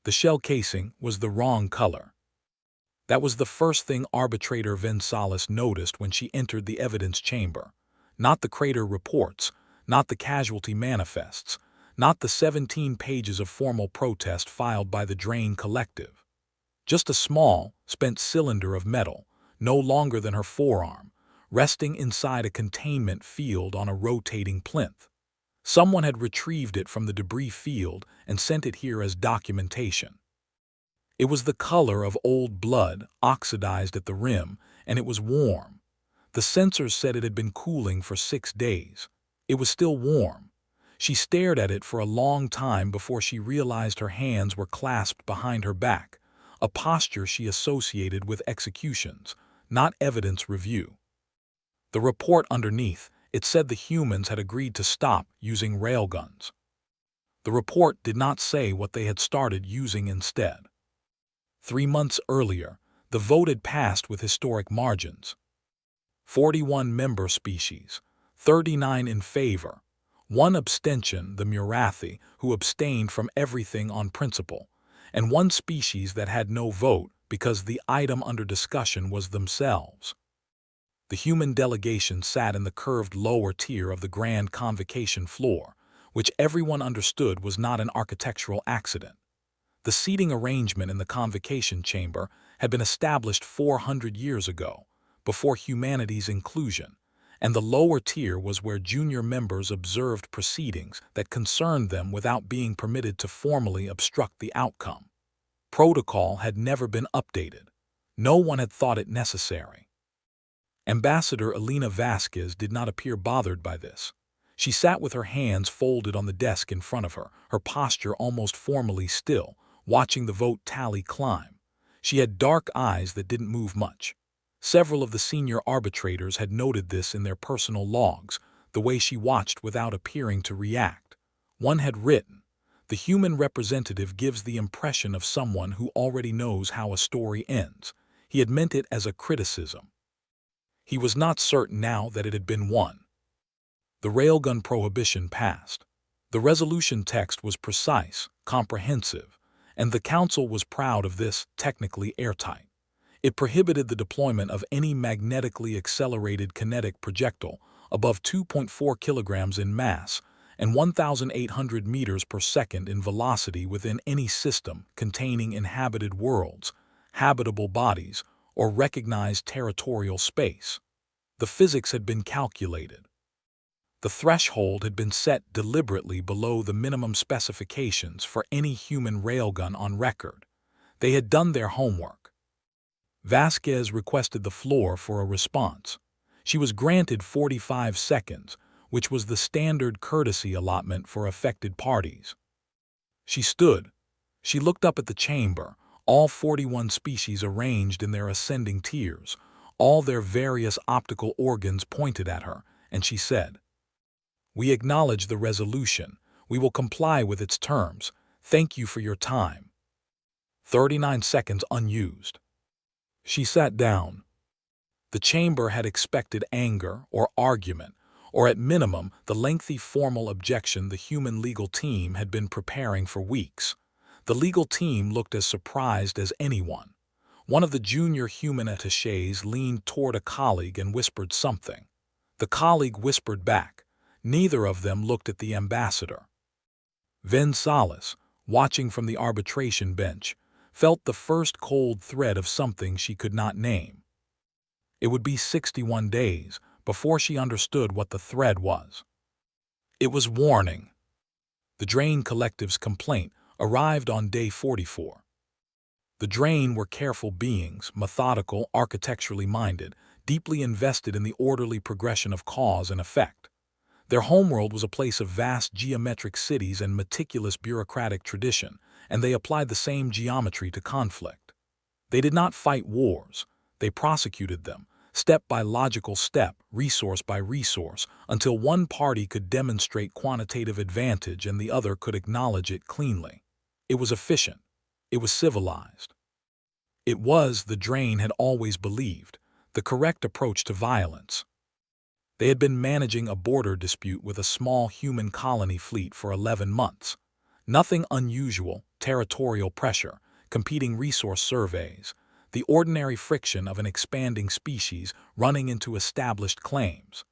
The shell casing was the wrong color. That was the first thing Arbitrator Vensalas noticed when she entered the evidence chamber. Not the crater reports, not the casualty manifests, not the 17 pages of formal protest filed by the Drain Collective. Just a small, spent cylinder of metal, no longer than her forearm, resting inside a containment field on a rotating plinth. Someone had retrieved it from the debris field and sent it here as documentation. It was the color of old blood, oxidized at the rim, and it was warm. The sensors said it had been cooling for 6 days. It was still warm. She stared at it for a long time before she realized her hands were clasped behind her back, a posture she associated with executions, not evidence review. The report underneath, it said the humans had agreed to stop using railguns. The report did not say what they had started using instead. 3 months earlier, the vote had passed with historic margins. 41 member species, 39 in favor, 1 abstention, the Murathi, who abstained from everything on principle, and 1 species that had no vote because the item under discussion was themselves. The human delegation sat in the curved lower tier of the grand convocation floor, which everyone understood was not an architectural accident. The seating arrangement in the convocation chamber had been established 400 years ago, before humanity's inclusion, and the lower tier was where junior members observed proceedings that concerned them without being permitted to formally obstruct the outcome. Protocol had never been updated. No one had thought it necessary. Ambassador Elena Vasquez did not appear bothered by this. She sat with her hands folded on the desk in front of her, her posture almost formally still, watching the vote tally climb. She had dark eyes that didn't move much. Several of the senior arbitrators had noted this in their personal logs, the way she watched without appearing to react. One had written, "The human representative gives the impression of someone who already knows how a story ends." He had meant it as a criticism. He was not certain now that it had been won. The railgun prohibition passed. The resolution text was precise, comprehensive, and the Council was proud of this, technically airtight. It prohibited the deployment of any magnetically accelerated kinetic projectile above 2.4 kilograms in mass and 1,800 meters per second in velocity within any system containing inhabited worlds, habitable bodies, or recognized territorial space. The physics had been calculated. The threshold had been set deliberately below the minimum specifications for any human railgun on record. They had done their homework. Vasquez requested the floor for a response. She was granted 45 seconds, which was the standard courtesy allotment for affected parties. She stood. She looked up at the chamber, all 41 species arranged in their ascending tiers, all their various optical organs pointed at her, and she said, "We acknowledge the resolution. We will comply with its terms. Thank you for your time." 39 seconds unused. She sat down. The chamber had expected anger or argument, or at minimum the lengthy formal objection the human legal team had been preparing for weeks. The legal team looked as surprised as anyone. One of the junior human attachés leaned toward a colleague and whispered something. The colleague whispered back. Neither of them looked at the ambassador. Vensalas, watching from the arbitration bench, felt the first cold thread of something she could not name. It would be 61 days before she understood what the thread was. It was warning. The Drain Collective's complaint arrived on day 44. The Drain were careful beings, methodical, architecturally minded, deeply invested in the orderly progression of cause and effect. Their homeworld was a place of vast geometric cities and meticulous bureaucratic tradition, and they applied the same geometry to conflict. They did not fight wars. They prosecuted them, step by logical step, resource by resource, until one party could demonstrate quantitative advantage and the other could acknowledge it cleanly. It was efficient. It was civilized. It was, the Drain had always believed, the correct approach to violence. They had been managing a border dispute with a small human colony fleet for 11 months. Nothing unusual, territorial pressure, competing resource surveys, the ordinary friction of an expanding species running into established claims.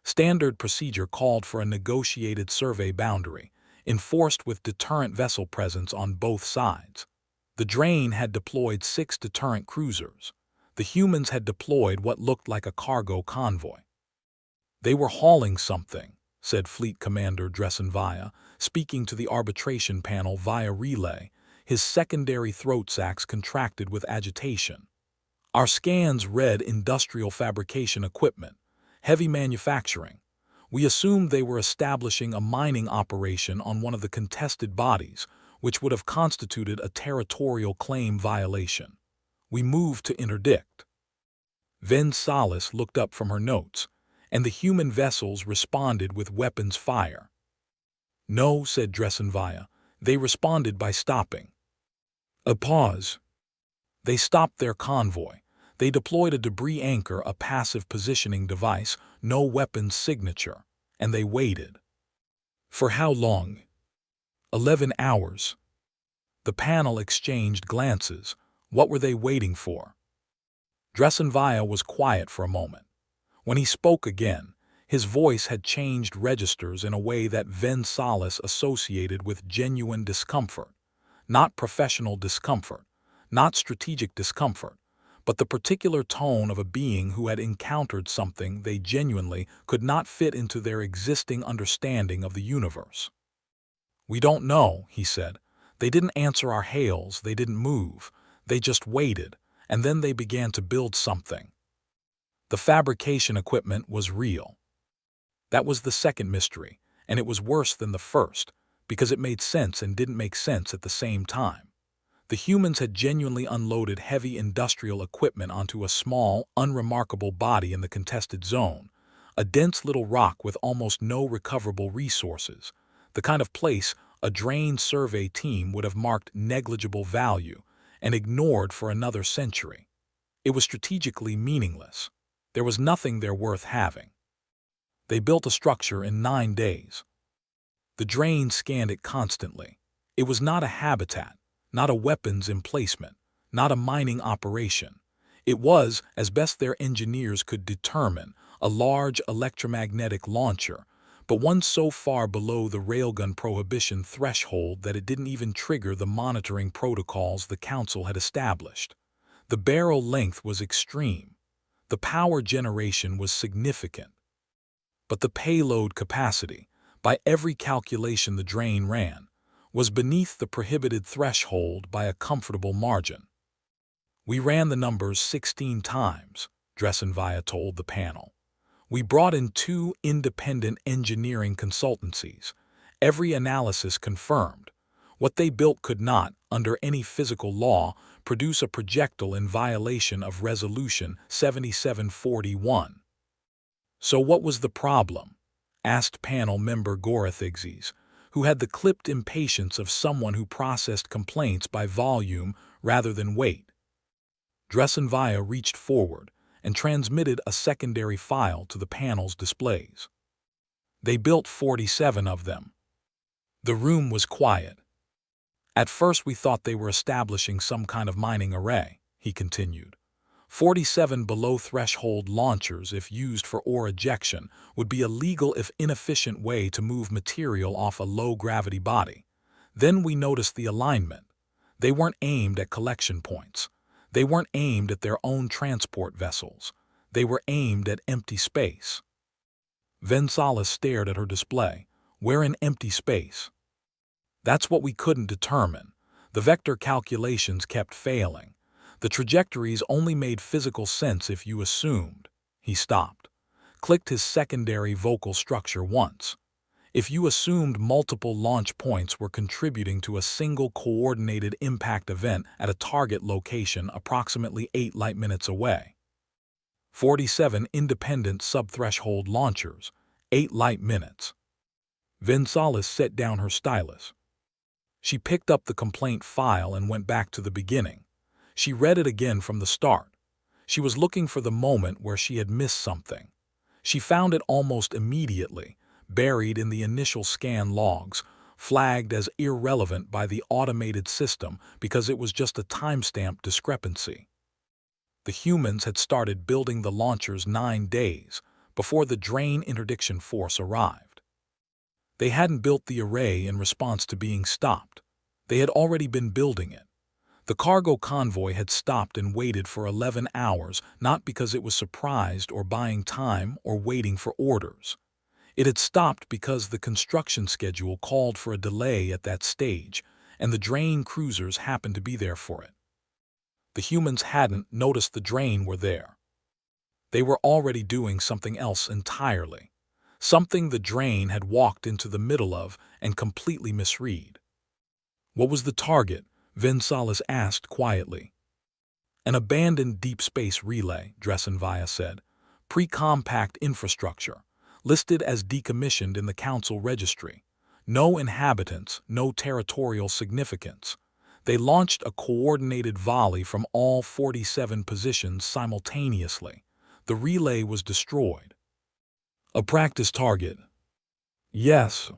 Standard procedure called for a negotiated survey boundary, enforced with deterrent vessel presence on both sides. The Drain had deployed 6 deterrent cruisers. The humans had deployed what looked like a cargo convoy. "They were hauling something," said Fleet Commander Vensalas, speaking to the arbitration panel via relay, his secondary throat sacs contracted with agitation. "Our scans read industrial fabrication equipment, heavy manufacturing. We assumed they were establishing a mining operation on one of the contested bodies, which would have constituted a territorial claim violation. We moved to interdict." Vensalas looked up from her notes, and the human vessels responded with weapons fire. "No," said Vensalas, "they responded by stopping." A pause. "They stopped their convoy. They deployed a debris anchor, a passive positioning device, no weapons signature, and they waited." "For how long?" 11 hours. The panel exchanged glances. What were they waiting for? Vensalas was quiet for a moment. When he spoke again, his voice had changed registers in a way that Vensalas associated with genuine discomfort. Not professional discomfort, not strategic discomfort, but the particular tone of a being who had encountered something they genuinely could not fit into their existing understanding of the universe. "We don't know," he said. "They didn't answer our hails, they didn't move. They just waited, and then they began to build something." The fabrication equipment was real. That was the second mystery, and it was worse than the first, because it made sense and didn't make sense at the same time. The humans had genuinely unloaded heavy industrial equipment onto a small, unremarkable body in the contested zone, a dense little rock with almost no recoverable resources, the kind of place a Drain survey team would have marked negligible value and ignored for another century. It was strategically meaningless. There was nothing there worth having. They built a structure in 9 days. The Drain scanned it constantly. It was not a habitat, not a weapons emplacement, not a mining operation. It was, as best their engineers could determine, a large electromagnetic launcher, but one so far below the railgun prohibition threshold that it didn't even trigger the monitoring protocols the Council had established. The barrel length was extreme. The power generation was significant. But the payload capacity, by every calculation the Drain ran, was beneath the prohibited threshold by a comfortable margin. "We ran the numbers 16 times, Vensalas told the panel. "We brought in 2 independent engineering consultancies. Every analysis confirmed. What they built could not, under any physical law, produce a projectile in violation of Resolution 7741. "So what was the problem?" asked panel member Gorathixes, who had the clipped impatience of someone who processed complaints by volume rather than weight. Vensalas reached forward and transmitted a secondary file to the panel's displays. "They built 47 of them." The room was quiet. "At first we thought they were establishing some kind of mining array," he continued. 47 below-threshold launchers, if used for ore ejection, would be a legal if inefficient way to move material off a low-gravity body. Then we noticed the alignment. They weren't aimed at collection points. They weren't aimed at their own transport vessels. They were aimed at empty space." Vensalas stared at her display. "Where in empty space?" "That's what we couldn't determine. The vector calculations kept failing. The trajectories only made physical sense if you assumed." He stopped, clicked his secondary vocal structure once. "If you assumed multiple launch points were contributing to a single coordinated impact event at a target location approximately 8 light minutes away. 47 independent subthreshold launchers, 8 light minutes." Vensalas set down her stylus. She picked up the complaint file and went back to the beginning. She read it again from the start. She was looking for the moment where she had missed something. She found it almost immediately, buried in the initial scan logs. flagged as irrelevant by the automated system because it was just a timestamp discrepancy. The humans had started building the launchers 9 days before the Drain Interdiction Force arrived. They hadn't built the array in response to being stopped. They had already been building it. The cargo convoy had stopped and waited for 11 hours, not because it was surprised or buying time or waiting for orders. It had stopped because the construction schedule called for a delay at that stage, and the Drain cruisers happened to be there for it. The humans hadn't noticed the Drain were there. They were already doing something else entirely, something the Drain had walked into the middle of and completely misread. What was the target? Vensalas asked quietly. An abandoned deep space relay, Dressenvia said. Pre-compact infrastructure, listed as decommissioned in the Council registry. No inhabitants, no territorial significance. They launched a coordinated volley from all 47 positions simultaneously. The relay was destroyed. A practice target. Yes.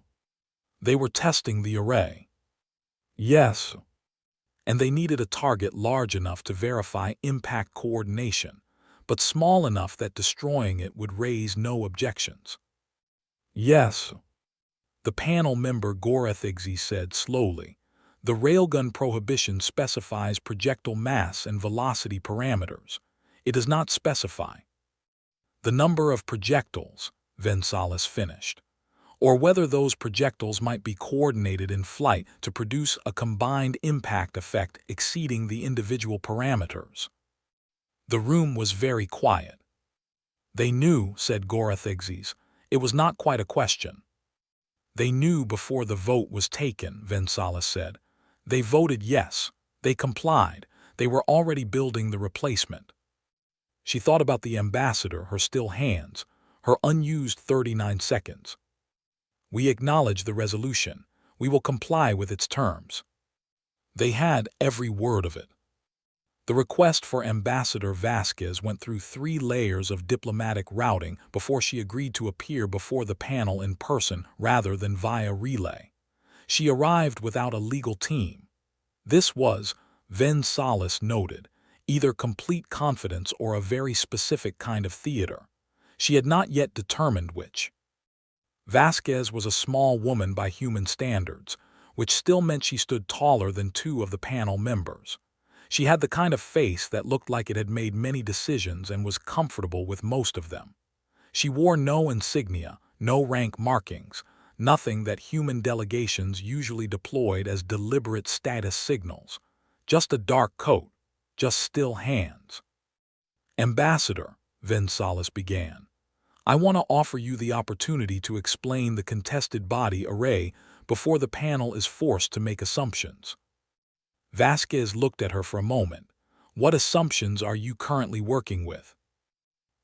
They were testing the array. Yes. And they needed a target large enough to verify impact coordination, but small enough that destroying it would raise no objections. Yes. The panel member Gorathigzi said slowly. The railgun prohibition specifies projectile mass and velocity parameters. It does not specify the number of projectiles, Vensalas finished, or whether those projectiles might be coordinated in flight to produce a combined impact effect exceeding the individual parameters. The room was very quiet. They knew, said Gorathigzis, it was not quite a question. They knew before the vote was taken, Vensalas said. They voted yes. They complied. They were already building the replacement. She thought about the ambassador, her still hands, her unused 39 seconds. We acknowledge the resolution. We will comply with its terms. They had every word of it. The request for Ambassador Vasquez went through 3 layers of diplomatic routing before she agreed to appear before the panel in person rather than via relay. She arrived without a legal team. This was, Vensalas noted, either complete confidence or a very specific kind of theater. She had not yet determined which. Vasquez was a small woman by human standards, which still meant she stood taller than 2 of the panel members. She had the kind of face that looked like it had made many decisions and was comfortable with most of them. She wore no insignia, no rank markings, nothing that human delegations usually deployed as deliberate status signals. Just a dark coat, just still hands. Ambassador, Vensalas began, I want to offer you the opportunity to explain the contested body array before the panel is forced to make assumptions. Vasquez looked at her for a moment. What assumptions are you currently working with?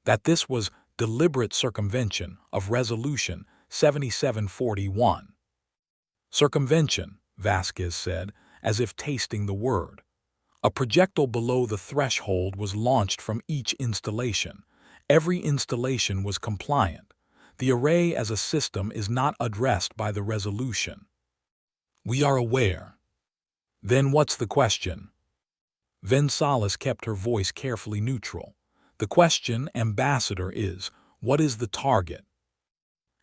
That this was deliberate circumvention of Resolution 7741. Circumvention, Vasquez said, as if tasting the word. A projectile below the threshold was launched from each installation. Every installation was compliant. The array as a system is not addressed by the resolution. We are aware. Then what's the question? Vensalas kept her voice carefully neutral. The question, Ambassador, is, what is the target?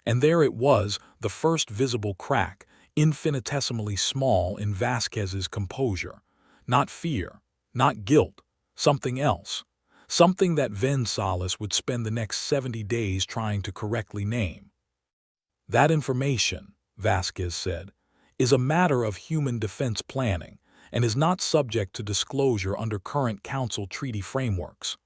And there it was, the first visible crack, infinitesimally small in Vasquez's composure. Not fear, not guilt, something else. Something that Vensalas would spend the next 70 days trying to correctly name. That information, Vasquez said, is a matter of human defense planning and is not subject to disclosure under current Council treaty frameworks.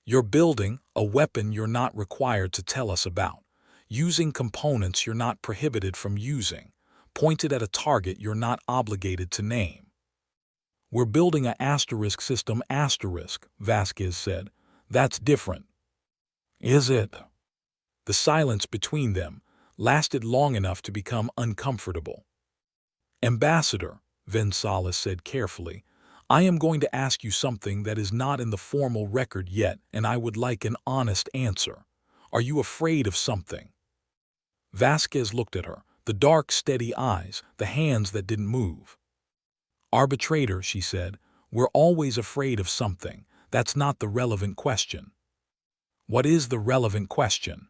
You're building a weapon you're not required to tell us about, using components you're not prohibited from using, pointed at a target you're not obligated to name. We're building an asterisk system asterisk, Vasquez said. That's different. Is it? The silence between them lasted long enough to become uncomfortable. Ambassador, Vensalas said carefully, I am going to ask you something that is not in the formal record yet, and I would like an honest answer. Are you afraid of something? Vasquez looked at her, The dark, steady eyes, the hands that didn't move. "Arbitrator," she said, "we're always afraid of something. That's not the relevant question." "What is the relevant question?"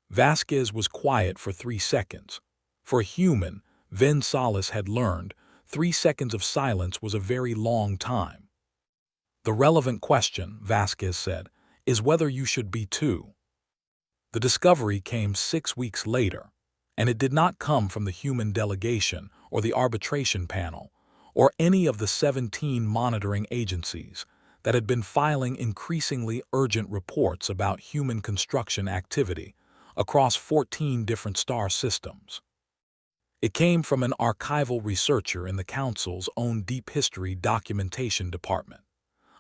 Vasquez was quiet for 3 seconds. For a human, Vensalas had learned, 3 seconds of silence was a very long time. "The relevant question," Vasquez said, "is whether you should be too." The discovery came 6 weeks later, and it did not come from the human delegation or the arbitration panel or any of the 17 monitoring agencies that had been filing increasingly urgent reports about human construction activity across 14 different star systems. It came from an archival researcher in the Council's own Deep History Documentation Department,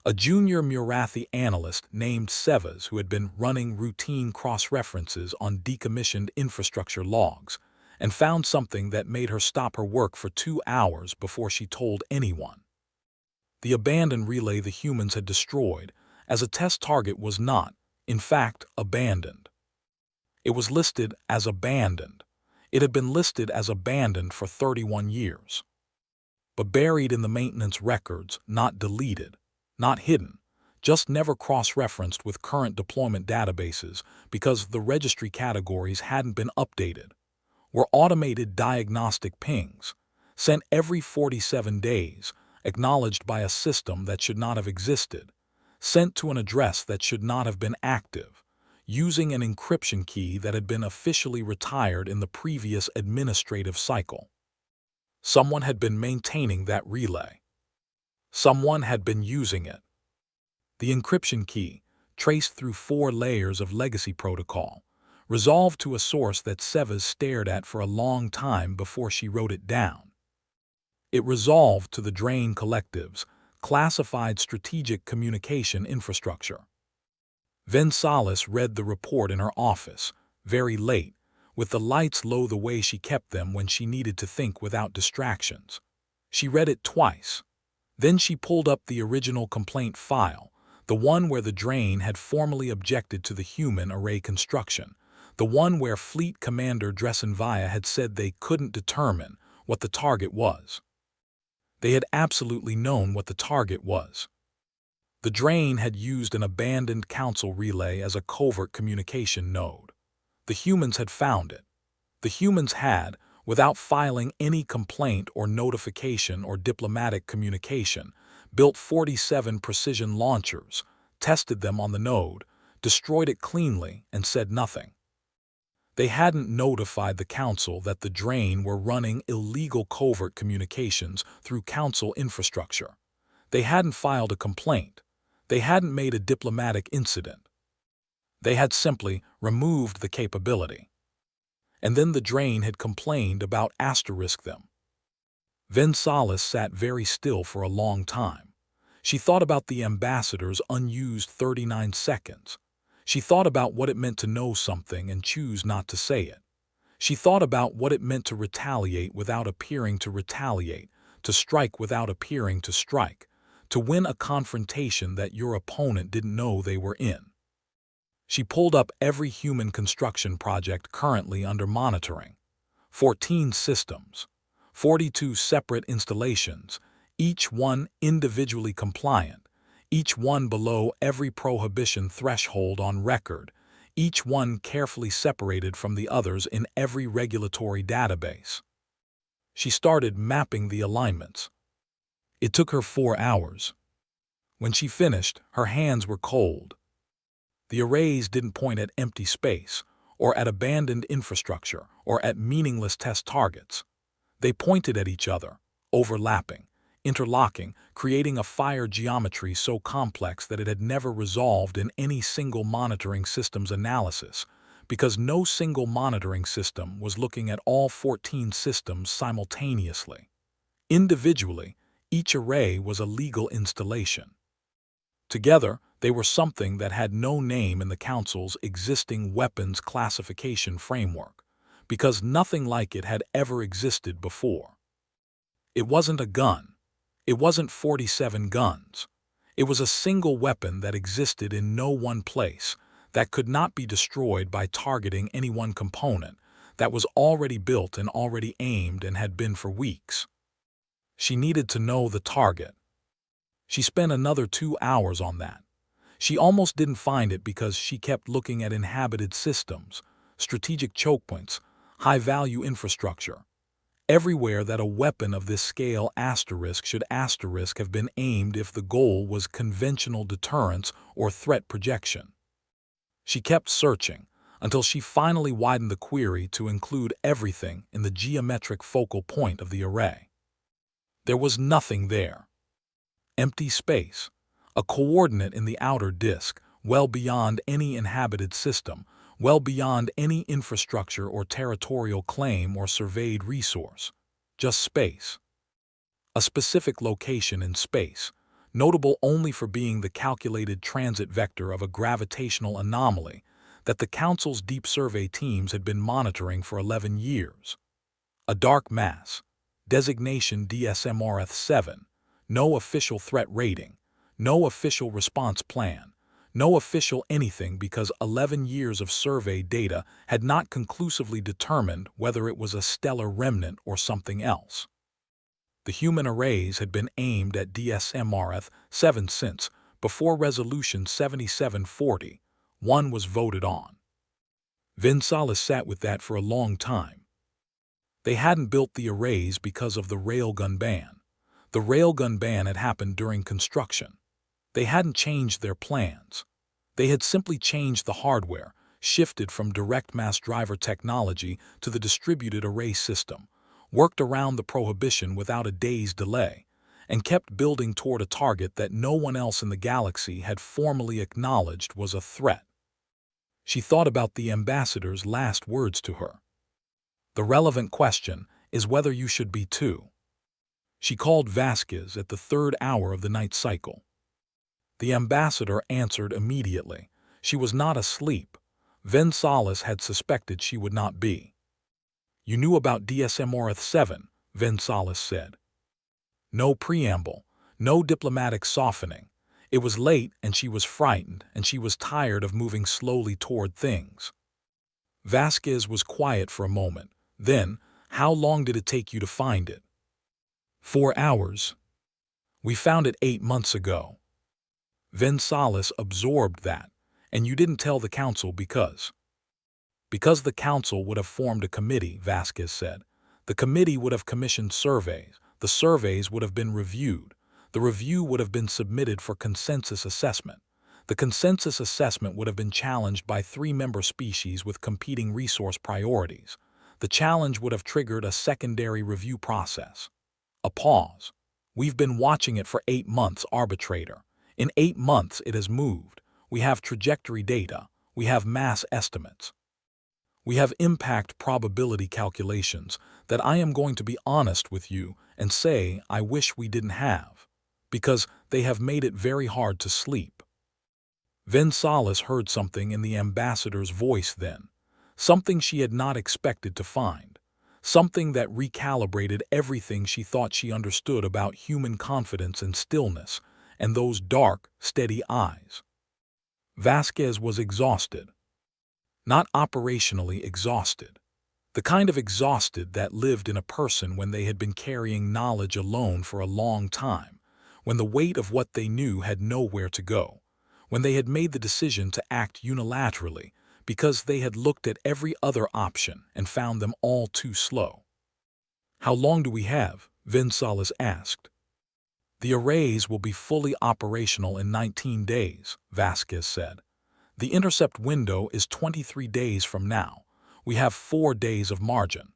a junior Murathi analyst named Sevas who had been running routine cross-references on decommissioned infrastructure logs and found something that made her stop her work for 2 hours before she told anyone. The abandoned relay the humans had destroyed as a test target was not, in fact, abandoned. It was listed as abandoned. It had been listed as abandoned for 31 years. But buried in the maintenance records, not deleted, not hidden, just never cross-referenced with current deployment databases because the registry categories hadn't been updated, were automated diagnostic pings, sent every 47 days, acknowledged by a system that should not have existed, sent to an address that should not have been active, using an encryption key that had been officially retired in the previous administrative cycle. Someone had been maintaining that relay. Someone had been using it. The encryption key, traced through 4 layers of legacy protocol, resolved to a source that Sevas stared at for a long time before she wrote it down. It resolved to the Drain Collective's classified strategic communication infrastructure. Vensalas read the report in her office, very late, with the lights low the way she kept them when she needed to think without distractions. She read it twice. Then she pulled up the original complaint file, the one where the Drain had formally objected to the human array construction, the one where Fleet Commander Dressenvia had said they couldn't determine what the target was. They had absolutely known what the target was. The Drain had used an abandoned council relay as a covert communication node. The humans had found it. The humans had, without filing any complaint or notification or diplomatic communication, built 47 precision launchers, tested them on the node, destroyed it cleanly, and said nothing. They hadn't notified the council that the Drain were running illegal covert communications through council infrastructure. They hadn't filed a complaint. They hadn't made a diplomatic incident. They had simply removed the capability. And then the Drain had complained about them. Vensalas sat very still for a long time. She thought about the ambassador's unused 39 seconds. She thought about what it meant to know something and choose not to say it. She thought about what it meant to retaliate without appearing to retaliate, to strike without appearing to strike, to win a confrontation that your opponent didn't know they were in. She pulled up every human construction project currently under monitoring. 14 systems, 42 separate installations, each one individually compliant, each one below every prohibition threshold on record, each one carefully separated from the others in every regulatory database. She started mapping the alignments. It took her 4 hours. When she finished, her hands were cold. The arrays didn't point at empty space, or at abandoned infrastructure, or at meaningless test targets. They pointed at each other, overlapping, interlocking, creating a fire geometry so complex that it had never resolved in any single monitoring system's analysis, because no single monitoring system was looking at all 14 systems simultaneously. Individually, each array was a legal installation. Together, they were something that had no name in the Council's existing weapons classification framework, because nothing like it had ever existed before. It wasn't a gun. It wasn't 47 guns. It was a single weapon that existed in no one place, that could not be destroyed by targeting any one component, that was already built and already aimed and had been for weeks. She needed to know the target. She spent another 2 hours on that. She almost didn't find it because she kept looking at inhabited systems, strategic choke points, high-value infrastructure. Everywhere that a weapon of this scale should have been aimed if the goal was conventional deterrence or threat projection. She kept searching until she finally widened the query to include everything in the geometric focal point of the array. There was nothing there. Empty space, a coordinate in the outer disk, well beyond any inhabited system, well beyond any infrastructure or territorial claim or surveyed resource. Just space. A specific location in space, notable only for being the calculated transit vector of a gravitational anomaly that the Council's deep survey teams had been monitoring for 11 years. A dark mass, designation DSMRF-7, no official threat rating, no official response plan, no official anything because 11 years of survey data had not conclusively determined whether it was a stellar remnant or something else. The human arrays had been aimed at DSMRF-7 since, before Resolution 7740, one was voted on. Vensalas sat with that for a long time. They hadn't built the arrays because of the railgun ban. The railgun ban had happened during construction. They hadn't changed their plans. They had simply changed the hardware, shifted from direct mass driver technology to the distributed array system, worked around the prohibition without a day's delay, and kept building toward a target that no one else in the galaxy had formally acknowledged was a threat. She thought about the ambassador's last words to her. The relevant question is whether you should be too. She called Vasquez at the 3rd hour of the night cycle. The ambassador answered immediately. She was not asleep. Vensalas had suspected she would not be. You knew about DSMRF-7, Vensalas said. No preamble, no diplomatic softening. It was late and she was frightened and she was tired of moving slowly toward things. Vasquez was quiet for a moment. Then, how long did it take you to find it? 4 hours. We found it 8 months ago. Vensalas absorbed that, and you didn't tell the council because the council would have formed a committee, Vasquez said. The committee would have commissioned surveys. The surveys would have been reviewed. The review would have been submitted for consensus assessment. The consensus assessment would have been challenged by 3 member species with competing resource priorities. The challenge would have triggered a secondary review process. A pause. We've been watching it for 8 months, Arbitrator. In 8 months it has moved. We have trajectory data. We have mass estimates. We have impact probability calculations that I am going to be honest with you and say I wish we didn't have, because they have made it very hard to sleep. Vensalas heard something in the ambassador's voice then, something she had not expected to find, something that recalibrated everything she thought she understood about human confidence and stillness, and those dark, steady eyes. Vasquez was exhausted. Not operationally exhausted. The kind of exhausted that lived in a person when they had been carrying knowledge alone for a long time, when the weight of what they knew had nowhere to go, when they had made the decision to act unilaterally because they had looked at every other option and found them all too slow. How long do we have? Vensalas asked. The arrays will be fully operational in 19 days, Vasquez said. The intercept window is 23 days from now. We have 4 days of margin.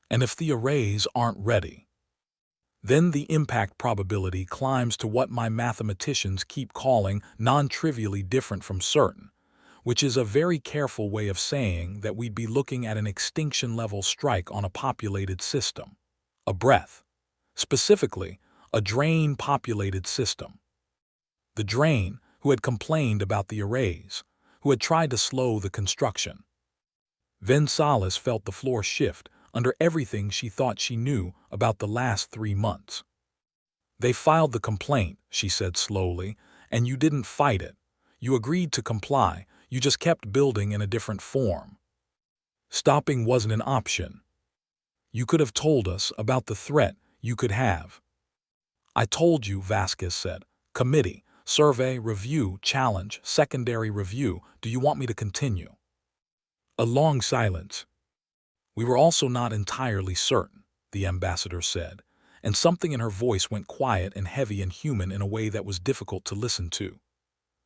And if the arrays aren't ready, then the impact probability climbs to what my mathematicians keep calling non-trivially different from certain, which is a very careful way of saying that we'd be looking at an extinction-level strike on a populated system. A breath. Specifically, a drain-populated system. The drain, who had complained about the arrays, who had tried to slow the construction. Vensalas felt the floor shift under everything she thought she knew about the last 3 months. They filed the complaint, she said slowly, and you didn't fight it. You agreed to comply, you just kept building in a different form. Stopping wasn't an option. You could have told us about the threat you could have. I told you, Vasquez said. Committee, survey, review, challenge, secondary review. Do you want me to continue? A long silence. We were also not entirely certain, the ambassador said, and something in her voice went quiet and heavy and human in a way that was difficult to listen to.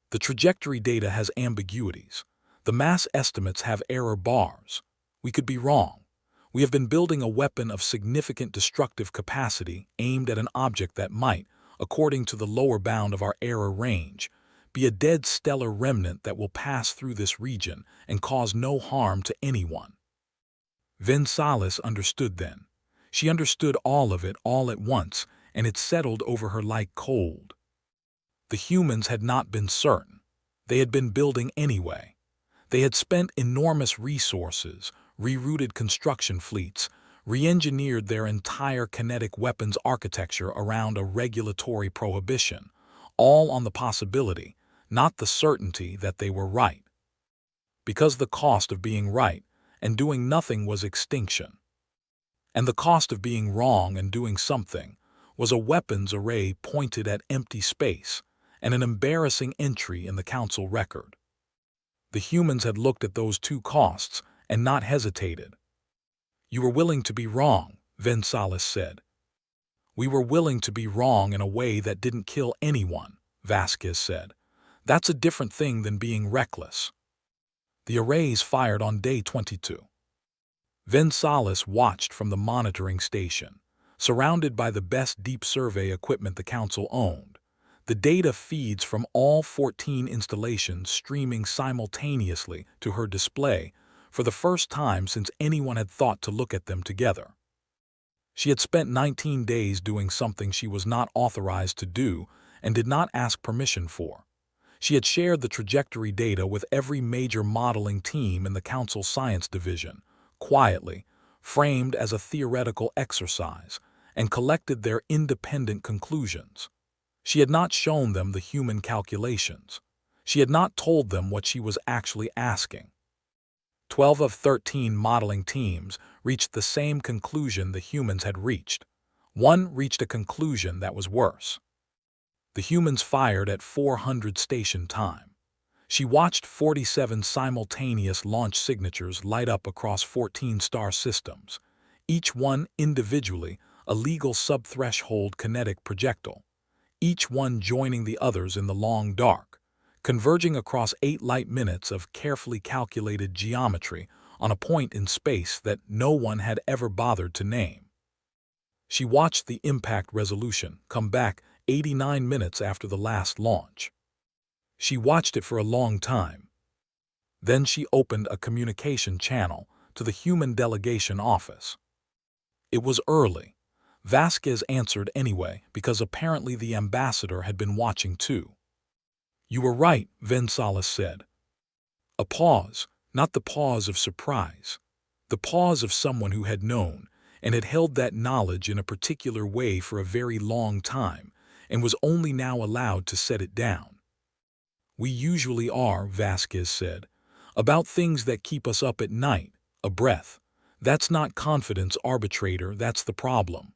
The trajectory data has ambiguities. The mass estimates have error bars. We could be wrong. We have been building a weapon of significant destructive capacity aimed at an object that might, according to the lower bound of our error range, be a dead stellar remnant that will pass through this region and cause no harm to anyone. Vensalas understood then. She understood all of it all at once, and it settled over her like cold. The humans had not been certain. They had been building anyway. They had spent enormous resources, rerouted construction fleets, re-engineered their entire kinetic weapons architecture around a regulatory prohibition, all on the possibility, not the certainty, that they were right. Because the cost of being right and doing nothing was extinction. And the cost of being wrong and doing something was a weapons array pointed at empty space and an embarrassing entry in the council record. The humans had looked at those two costs and not hesitated. You were willing to be wrong, Vensalas said. We were willing to be wrong in a way that didn't kill anyone, Vasquez said. That's a different thing than being reckless. The arrays fired on day 22. Vensalas watched from the monitoring station, surrounded by the best deep survey equipment the council owned. The data feeds from all 14 installations streaming simultaneously to her display for the first time since anyone had thought to look at them together. She had spent 19 days doing something she was not authorized to do and did not ask permission for. She had shared the trajectory data with every major modeling team in the Council Science Division, quietly, framed as a theoretical exercise, and collected their independent conclusions. She had not shown them the human calculations. She had not told them what she was actually asking. 12 of 13 modeling teams reached the same conclusion the humans had reached. One reached a conclusion that was worse. The humans fired at 400 station time. She watched 47 simultaneous launch signatures light up across 14 star systems, each one individually a legal sub-threshold kinetic projectile, each one joining the others in the long dark, converging across 8 light minutes of carefully calculated geometry on a point in space that no one had ever bothered to name. She watched the impact resolution come back 89 minutes after the last launch. She watched it for a long time. Then she opened a communication channel to the human delegation office. It was early. Vasquez answered anyway because apparently the ambassador had been watching too. You were right, Vensalas said. A pause, not the pause of surprise. The pause of someone who had known and had held that knowledge in a particular way for a very long time and was only now allowed to set it down. We usually are, Vasquez said, about things that keep us up at night, a breath. That's not confidence, arbitrator, that's the problem.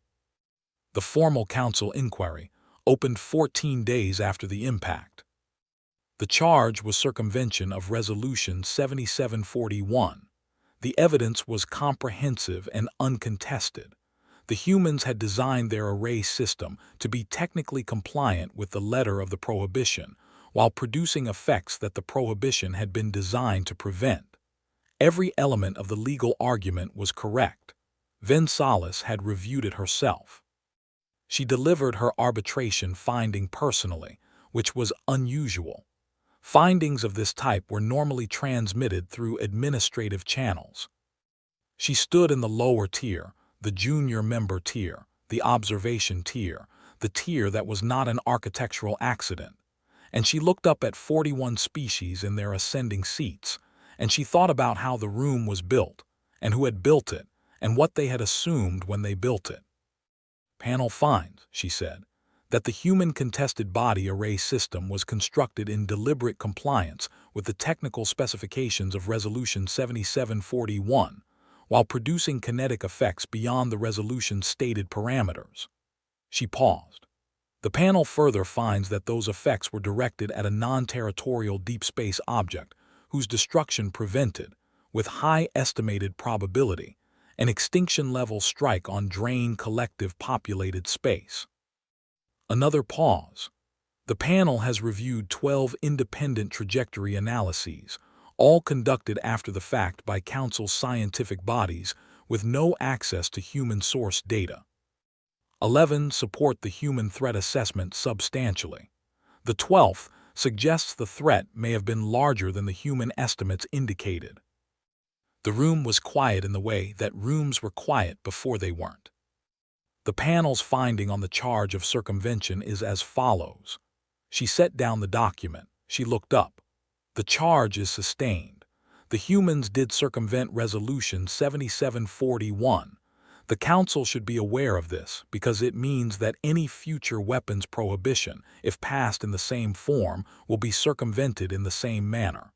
The formal council inquiry opened 14 days after the impact. The charge was circumvention of Resolution 7741. The evidence was comprehensive and uncontested. The humans had designed their array system to be technically compliant with the letter of the prohibition, while producing effects that the prohibition had been designed to prevent. Every element of the legal argument was correct. Vensalas had reviewed it herself. She delivered her arbitration finding personally, which was unusual. Findings of this type were normally transmitted through administrative channels. She stood in the lower tier, the junior member tier, the observation tier, the tier that was not an architectural accident. And she looked up at 41 species in their ascending seats, and she thought about how the room was built, and who had built it, and what they had assumed when they built it. Panel finds, she said. that the human contested body array system was constructed in deliberate compliance with the technical specifications of Resolution 7741, while producing kinetic effects beyond the resolution's stated parameters. She paused. The panel further finds that those effects were directed at a non-territorial deep space object whose destruction prevented, with high estimated probability, an extinction-level strike on Drain collective populated space. Another pause. The panel has reviewed 12 independent trajectory analyses, all conducted after the fact by Council's scientific bodies with no access to human source data. 11 support the human threat assessment substantially. The 12th suggests the threat may have been larger than the human estimates indicated. The room was quiet in the way that rooms were quiet before they weren't. The panel's finding on the charge of circumvention is as follows. She set down the document. She looked up. The charge is sustained. The humans did circumvent Resolution 7741. The Council should be aware of this because it means that any future weapons prohibition, if passed in the same form, will be circumvented in the same manner.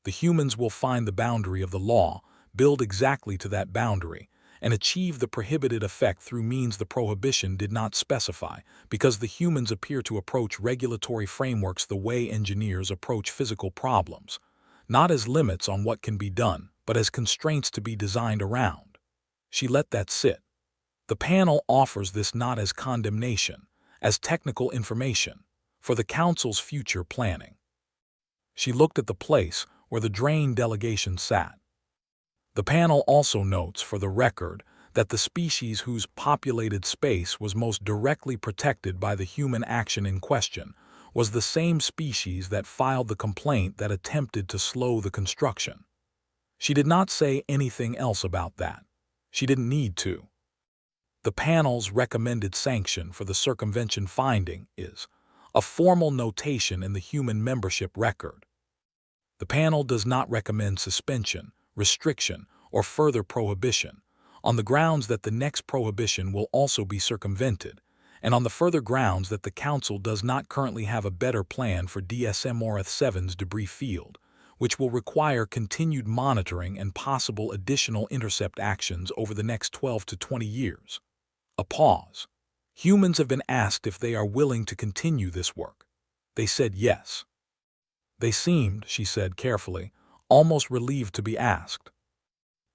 The humans will find the boundary of the law, build exactly to that boundary, and achieve the prohibited effect through means the prohibition did not specify, because the humans appear to approach regulatory frameworks the way engineers approach physical problems, not as limits on what can be done, but as constraints to be designed around. She let that sit. The panel offers this not as condemnation, as technical information, for the Council's future planning. She looked at the place where the Drain delegation sat. The panel also notes for the record that the species whose populated space was most directly protected by the human action in question was the same species that filed the complaint that attempted to slow the construction. She did not say anything else about that. She didn't need to. The panel's recommended sanction for the circumvention finding is a formal notation in the human membership record. The panel does not recommend suspension, restriction, or further prohibition, on the grounds that the next prohibition will also be circumvented, and on the further grounds that the Council does not currently have a better plan for DSM-7's debris field, which will require continued monitoring and possible additional intercept actions over the next 12 to 20 years. A pause. Humans have been asked if they are willing to continue this work. They said yes. They seemed, she said carefully, almost relieved to be asked.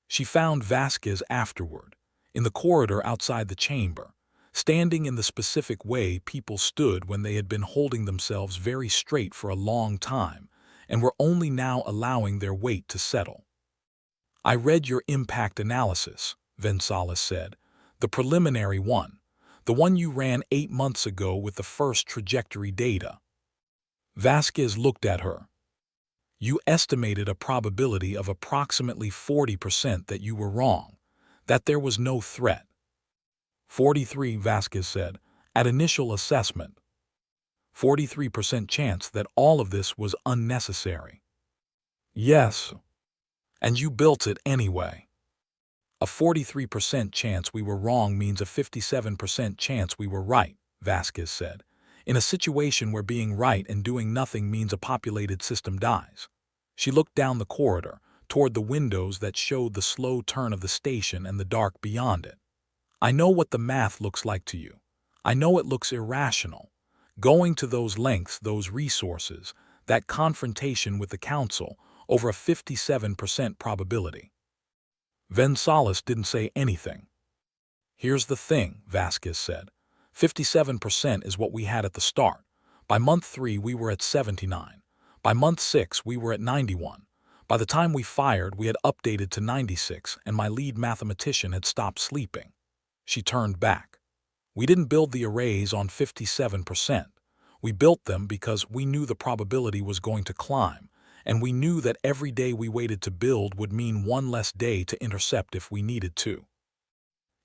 She found Vasquez afterward, in the corridor outside the chamber, standing in the specific way people stood when they had been holding themselves very straight for a long time and were only now allowing their weight to settle. "I read your impact analysis," Vensalas said, "the preliminary one, the one you ran 8 months ago with the first trajectory data." Vasquez looked at her. "You estimated a probability of approximately 40% that you were wrong, that there was no threat." 43, Vasquez said, "at initial assessment. 43% chance that all of this was unnecessary." "Yes. And you built it anyway." "A 43% chance we were wrong means a 57% chance we were right," Vasquez said, "in a situation where being right and doing nothing means a populated system dies." She looked down the corridor, toward the windows that showed the slow turn of the station and the dark beyond it. "I know what the math looks like to you. I know it looks irrational. Going to those lengths, those resources, that confrontation with the Council over a 57% probability." Vensalas didn't say anything. "Here's the thing," Vasquez said. 57% is what we had at the start. By month 3, we were at 79. By month 6, we were at 91. By the time we fired, we had updated to 96, and my lead mathematician had stopped sleeping. She turned back. "We didn't build the arrays on 57%. We built them because we knew the probability was going to climb, and we knew that every day we waited to build would mean one less day to intercept if we needed to.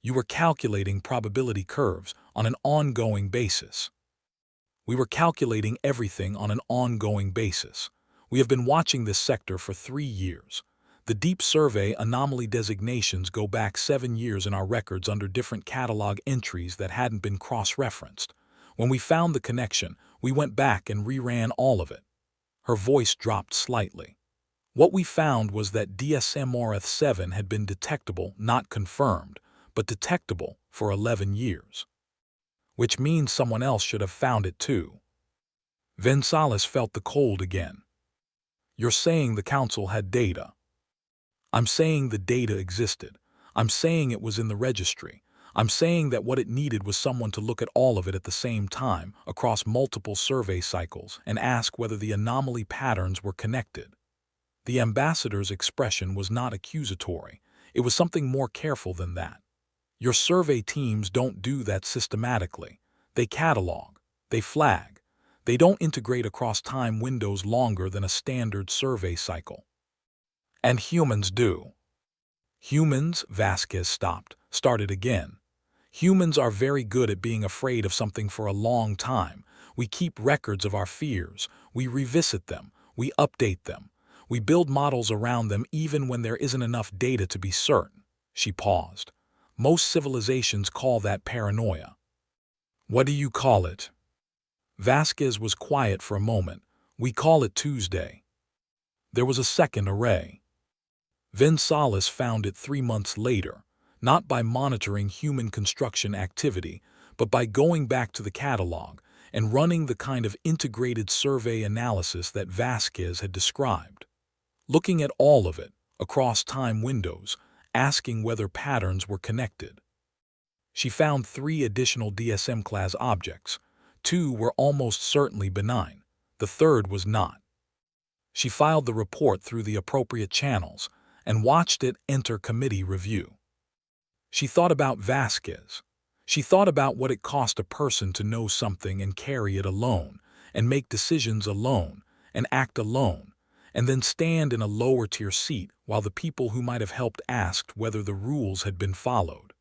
You were calculating probability curves on an ongoing basis. We were calculating everything on an ongoing basis. We have been watching this sector for 3 years. The Deep Survey anomaly designations go back 7 years in our records under different catalog entries that hadn't been cross-referenced. When we found the connection, we went back and reran all of it. Her voice dropped slightly. What we found was that DSMRF-7 had been detectable, not confirmed, but detectable for 11 years. Which means someone else should have found it too. Vensalas felt the cold again. You're saying the council had data. I'm saying the data existed. I'm saying it was in the registry. I'm saying that what it needed was someone to look at all of it at the same time, across multiple survey cycles, and ask whether the anomaly patterns were connected. The ambassador's expression was not accusatory. It was something more careful than that. Your survey teams don't do that systematically. They catalog. They flag. They don't integrate across time windows longer than a standard survey cycle. And humans do. Humans, Vasquez started again. Humans are very good at being afraid of something for a long time. We keep records of our fears. We revisit them. We update them. We build models around them even when there isn't enough data to be certain. She paused. Most civilizations call that paranoia. What do you call it? Vasquez was quiet for a moment. We call it Tuesday. There was a second array. Vensalas found it 3 months later, not by monitoring human construction activity, but by going back to the catalog and running the kind of integrated survey analysis that Vasquez had described. Looking at all of it, across time windows, asking whether patterns were connected. She found 3 additional DSM-class objects. 2 were almost certainly benign. The third was not. She filed the report through the appropriate channels and watched it enter committee review. She thought about Vasquez. She thought about what it cost a person to know something and carry it alone, and make decisions alone, and act alone, and then stand in a lower-tier seat while the people who might have helped asked whether the rules had been followed.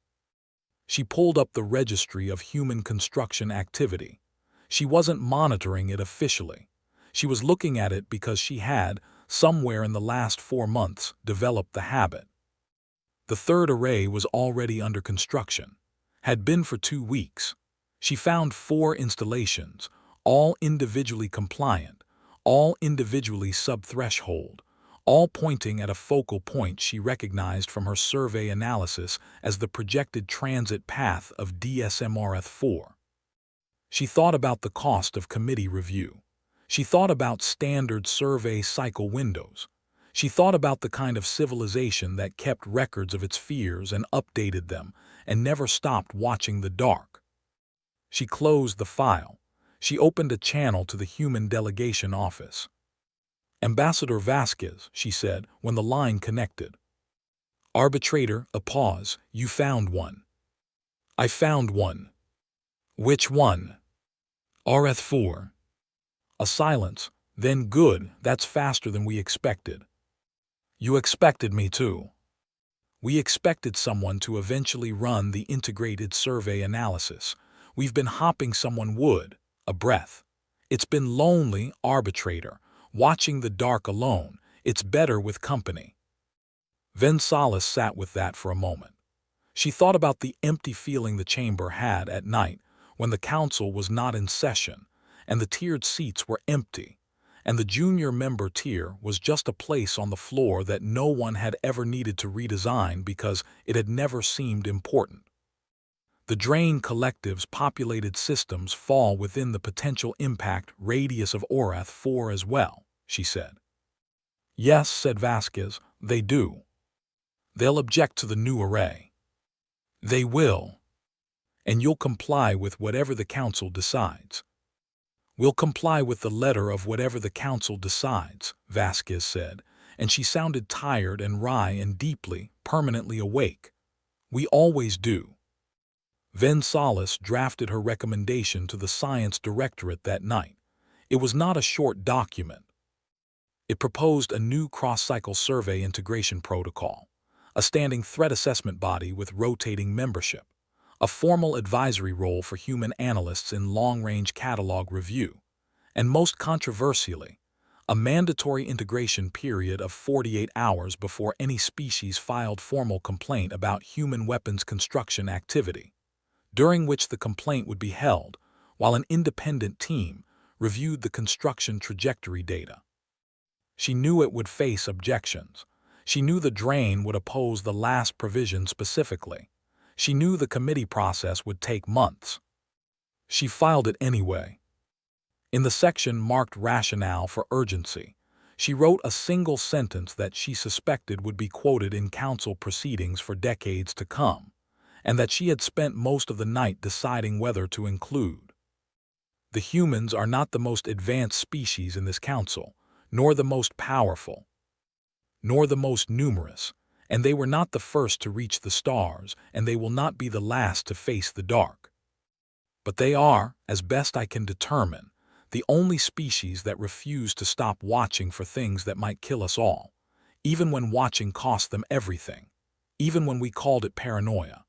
She pulled up the registry of human construction activity. She wasn't monitoring it officially. She was looking at it because she had, somewhere in the last 4 months, developed the habit. The third array was already under construction, had been for 2 weeks. She found 4 installations, all individually compliant, all individually sub-threshold, all pointing at a focal point she recognized from her survey analysis as the projected transit path of DSMRF-4. She thought about the cost of committee review. She thought about standard survey cycle windows. She thought about the kind of civilization that kept records of its fears and updated them and never stopped watching the dark. She closed the file. She opened a channel to the human delegation office. Ambassador Vasquez, she said, when the line connected. Arbitrator, a pause, you found one. I found one. Which one? RF4. A silence. Then good, that's faster than we expected. You expected me to. We expected someone to eventually run the integrated survey analysis. We've been hoping someone would. A breath. It's been lonely, Arbitrator. Watching the dark alone. It's better with company. Vensalas sat with that for a moment. She thought about the empty feeling the chamber had at night when the council was not in session and the tiered seats were empty, and the junior member tier was just a place on the floor that no one had ever needed to redesign because it had never seemed important. The drain collectives populated systems fall within the potential impact radius of ORF-4 as well, she said. Yes, said Vasquez, they do. They'll object to the new array. They will. And you'll comply with whatever the council decides. We'll comply with the letter of whatever the council decides, Vasquez said, and she sounded tired and wry and deeply, permanently awake. We always do. Vensalas drafted her recommendation to the Science Directorate that night. It was not a short document. It proposed a new cross-cycle survey integration protocol, a standing threat assessment body with rotating membership, a formal advisory role for human analysts in long-range catalog review, and most controversially, a mandatory integration period of 48 hours before any species filed formal complaint about human weapons construction activity, during which the complaint would be held, while an independent team reviewed the construction trajectory data. She knew it would face objections. She knew the drain would oppose the last provision specifically. She knew the committee process would take months. She filed it anyway. In the section marked rationale for urgency, she wrote a single sentence that she suspected would be quoted in council proceedings for decades to come, and that she had spent most of the night deciding whether to include. The humans are not the most advanced species in this council, nor the most powerful, nor the most numerous, and they were not the first to reach the stars, and they will not be the last to face the dark. But they are, as best I can determine, the only species that refuse to stop watching for things that might kill us all, even when watching cost them everything, even when we called it paranoia,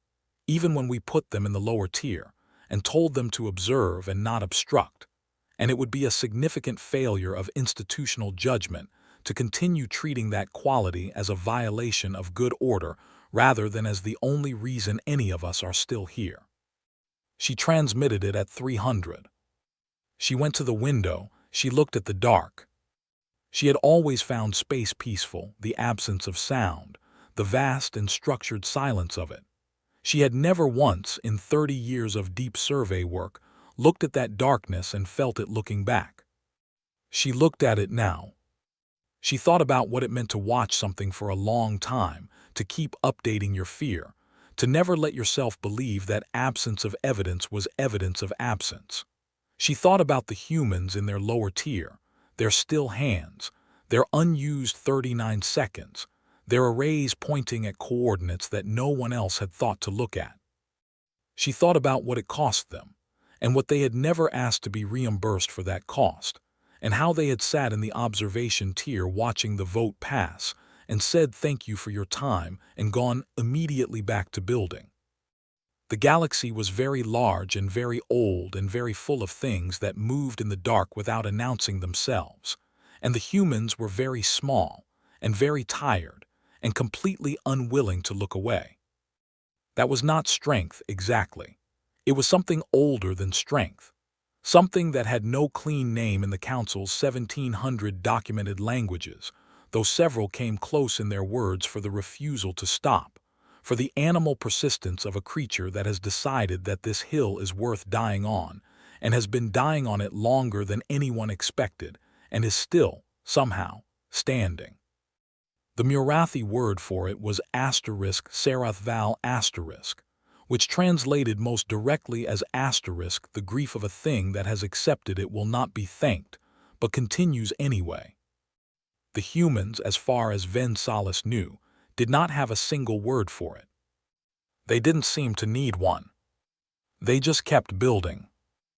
even when we put them in the lower tier and told them to observe and not obstruct, and it would be a significant failure of institutional judgment to continue treating that quality as a violation of good order rather than as the only reason any of us are still here. She transmitted it at 300. She went to the window, she looked at the dark. She had always found space peaceful, the absence of sound, the vast and structured silence of it. She had never once, in 30 years of deep survey work, looked at that darkness and felt it looking back. She looked at it now. She thought about what it meant to watch something for a long time, to keep updating your fear, to never let yourself believe that absence of evidence was evidence of absence. She thought about the humans in their lower tier, their still hands, their unused 39 seconds, their arrays pointing at coordinates that no one else had thought to look at. She thought about what it cost them, and what they had never asked to be reimbursed for that cost, and how they had sat in the observation tier watching the vote pass and said thank you for your time and gone immediately back to building. The galaxy was very large and very old and very full of things that moved in the dark without announcing themselves, and the humans were very small and very tired and completely unwilling to look away. That was not strength exactly. It was something older than strength, something that had no clean name in the Council's 1,700 documented languages, though several came close in their words for the refusal to stop, for the animal persistence of a creature that has decided that this hill is worth dying on, and has been dying on it longer than anyone expected, and is still, somehow, standing. The Murathi word for it was **Sarathval**, which translated most directly as **, the grief of a thing that has accepted it will not be thanked, but continues anyway. The humans, as far as Vensalas knew, did not have a single word for it. They didn't seem to need one. They just kept building.